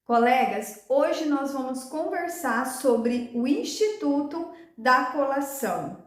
Colegas, hoje nós vamos conversar sobre o Instituto da Colação.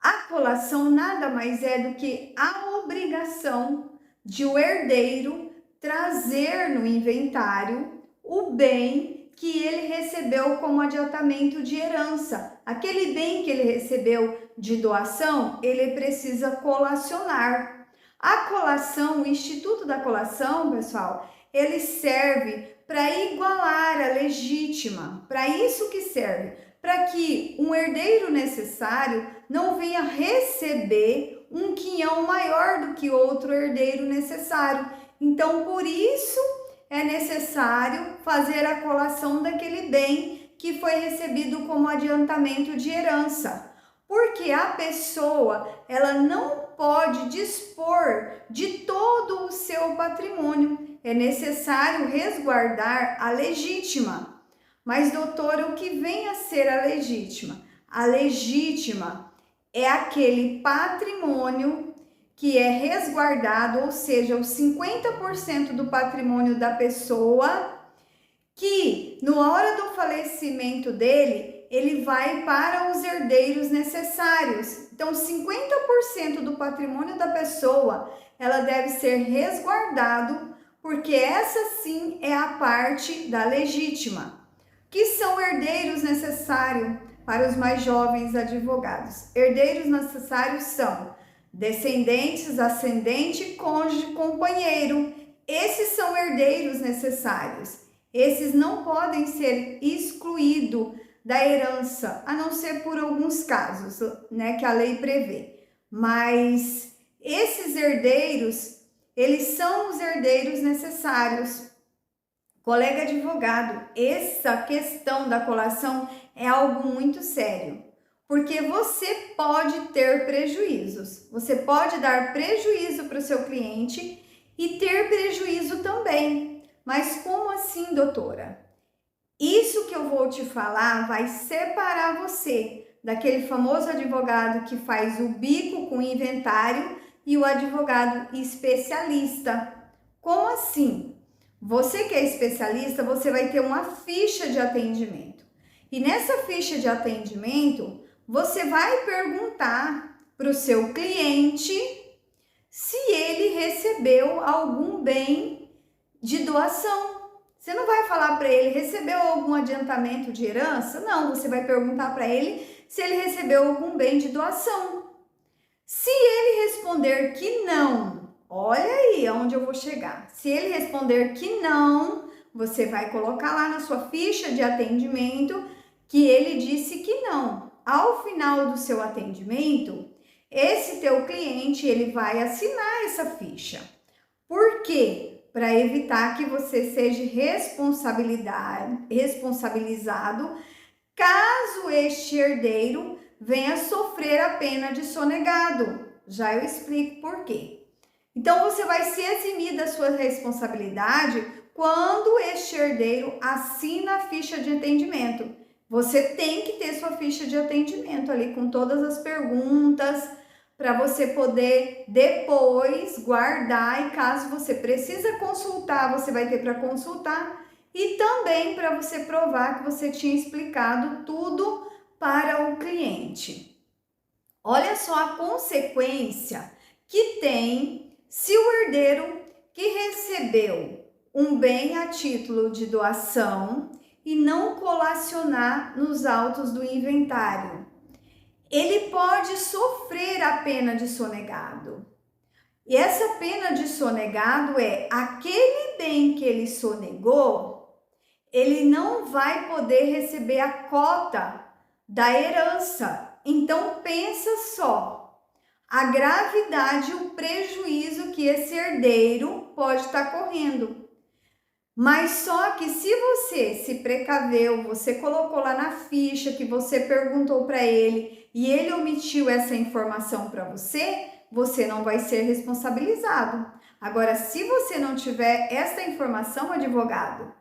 A colação nada mais é do que a obrigação de o herdeiro trazer no inventário o bem que ele recebeu como adiantamento de herança. Aquele bem que ele recebeu de doação, ele precisa colacionar. A colação, o Instituto da Colação, pessoal, ele serve para igualar a legítima. Para isso que serve, para que um herdeiro necessário não venha receber um quinhão maior do que outro herdeiro necessário. Então, por isso é necessário fazer a colação daquele bem que foi recebido como adiantamento de herança. Porque a pessoa, ela não pode dispor de todo o seu patrimônio. É necessário resguardar a legítima. Mas, doutora, o que vem a ser a legítima? A legítima é aquele patrimônio que é resguardado, ou seja, os 50% do patrimônio da pessoa, que na hora do falecimento dele, ele vai para os herdeiros necessários. Então, 50% do patrimônio da pessoa, ela deve ser resguardado, porque essa sim é a parte da legítima, que são herdeiros necessários para os mais jovens advogados. Herdeiros necessários são descendentes, ascendente, cônjuge, companheiro. Esses são herdeiros necessários. Esses não podem ser excluídos da herança, a não ser por alguns casos, né, que a lei prevê. Mas esses herdeiros, eles são os herdeiros necessários. Colega advogado, essa questão da colação é algo muito sério, porque você pode ter prejuízos, você pode dar prejuízo para o seu cliente e ter prejuízo também. Mas como assim, doutora? Isso que eu vou te falar vai separar você daquele famoso advogado que faz o bico com o inventário e o advogado especialista. Como assim? Você que é especialista, você vai ter uma ficha de atendimento. E nessa ficha de atendimento, você vai perguntar para o seu cliente se ele recebeu algum bem de doação. Você não vai falar para ele, recebeu algum adiantamento de herança? Não, você vai perguntar para ele se ele recebeu algum bem de doação. Se ele responder que não, olha aí aonde eu vou chegar. Se ele responder que não, você vai colocar lá na sua ficha de atendimento que ele disse que não. Ao final do seu atendimento, esse teu cliente, ele vai assinar essa ficha. Por quê? Para evitar que você seja responsabilizado caso este herdeiro venha sofrer a pena de sonegado. Já eu explico por quê. Então, você vai se eximir da sua responsabilidade quando este herdeiro assina a ficha de atendimento. Você tem que ter sua ficha de atendimento ali com todas as perguntas, para você poder depois guardar, e caso você precisa consultar, você vai ter para consultar, e também para você provar que você tinha explicado tudo para o cliente. Olha só a consequência que tem se o herdeiro que recebeu um bem a título de doação e não colacionar nos autos do inventário. Ele pode sofrer a pena de sonegado. E essa pena de sonegado é aquele bem que ele sonegou, ele não vai poder receber a cota da herança. Então pensa só, a gravidade, o prejuízo que esse herdeiro pode estar correndo. Mas só que se você se precaveu, você colocou lá na ficha que você perguntou para ele e ele omitiu essa informação para você, você não vai ser responsabilizado. Agora, se você não tiver essa informação, advogado,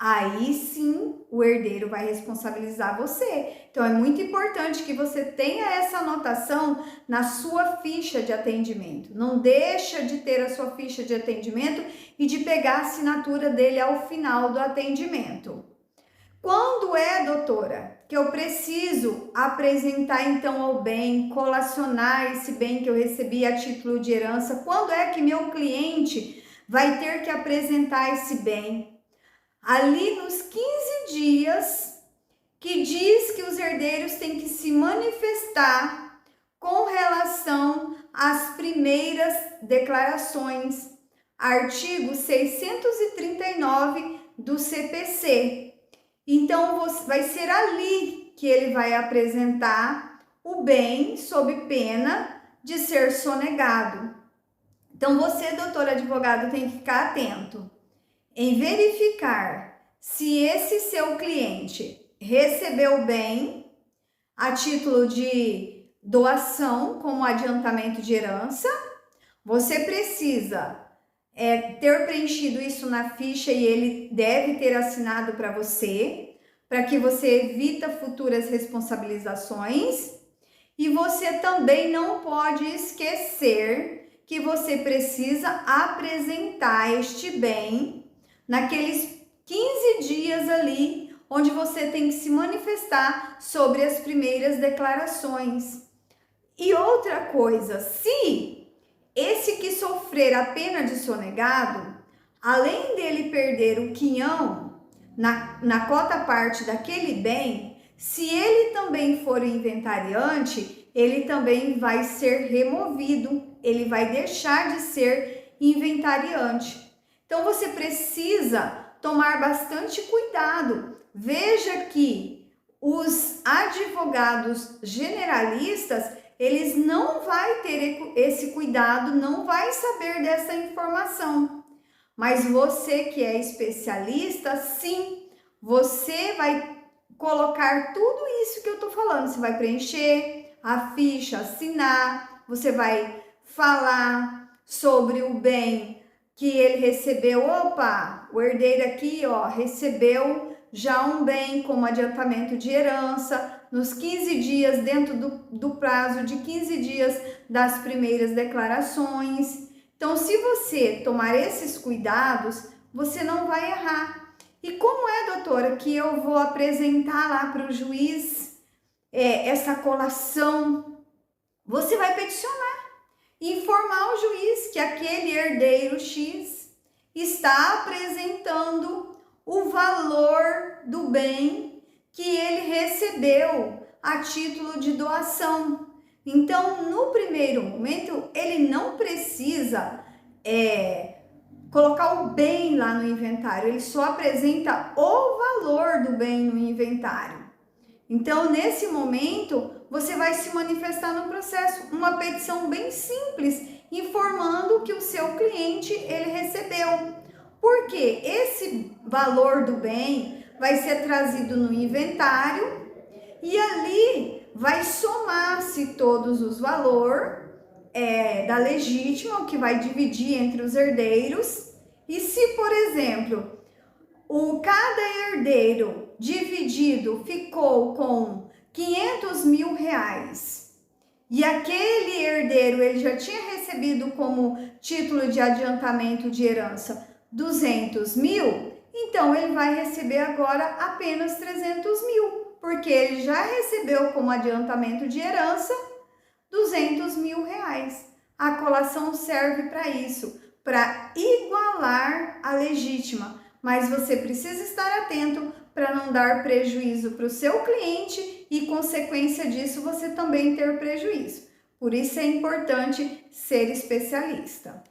aí sim o herdeiro vai responsabilizar você. Então é muito importante que você tenha essa anotação na sua ficha de atendimento. Não deixa de ter a sua ficha de atendimento e de pegar a assinatura dele ao final do atendimento. Quando é, doutora, que eu preciso apresentar então ao bem, colacionar esse bem que eu recebi a título de herança? Quando é que meu cliente vai ter que apresentar esse bem? Ali nos 15 dias que diz que os herdeiros têm que se manifestar com relação às primeiras declarações, artigo 639 do CPC. Então, vai ser ali que ele vai apresentar o bem sob pena de ser sonegado. Então, você, doutor advogado, tem que ficar atento em verificar se esse seu cliente recebeu o bem a título de doação como adiantamento de herança. Você precisa ter preenchido isso na ficha e ele deve ter assinado para você, para que você evita futuras responsabilizações. E você também não pode esquecer que você precisa apresentar este bem naqueles 15 dias ali, onde você tem que se manifestar sobre as primeiras declarações. E outra coisa, se esse que sofrer a pena de sonegado, além dele perder o quinhão na cota parte daquele bem, se ele também for o inventariante, ele também vai ser removido, ele vai deixar de ser inventariante. Então você precisa tomar bastante cuidado. Veja que os advogados generalistas, eles não vão ter esse cuidado, não vai saber dessa informação. Mas você que é especialista, sim, você vai colocar tudo isso que eu tô falando. Você vai preencher a ficha, assinar, você vai falar sobre o bem que ele recebeu. Opa, o herdeiro aqui, ó, recebeu já um bem como adiantamento de herança nos 15 dias, dentro do prazo de 15 dias das primeiras declarações. Então, se você tomar esses cuidados, você não vai errar. E como é, doutora, que eu vou apresentar lá para o juiz essa colação? Você vai peticionar, informar o juiz que aquele herdeiro X está apresentando o valor do bem que ele recebeu a título de doação. Então, no primeiro momento, ele não precisa colocar o bem lá no inventário, ele só apresenta o valor do bem no inventário. Então, nesse momento, você vai se manifestar no processo, uma petição bem simples, informando que o seu cliente ele recebeu. Porque esse valor do bem vai ser trazido no inventário e ali vai somar-se todos os valores da legítima, o que vai dividir entre os herdeiros. E se, por exemplo, cada herdeiro dividido ficou com 500 mil reais e aquele herdeiro ele já tinha recebido como título de adiantamento de herança 200 mil, então ele vai receber agora apenas 300 mil, porque ele já recebeu como adiantamento de herança 200 mil reais. A colação serve para isso, para igualar a legítima, mas você precisa estar atento para não dar prejuízo para o seu cliente e, consequência disso, você também ter prejuízo. Por isso é importante ser especialista.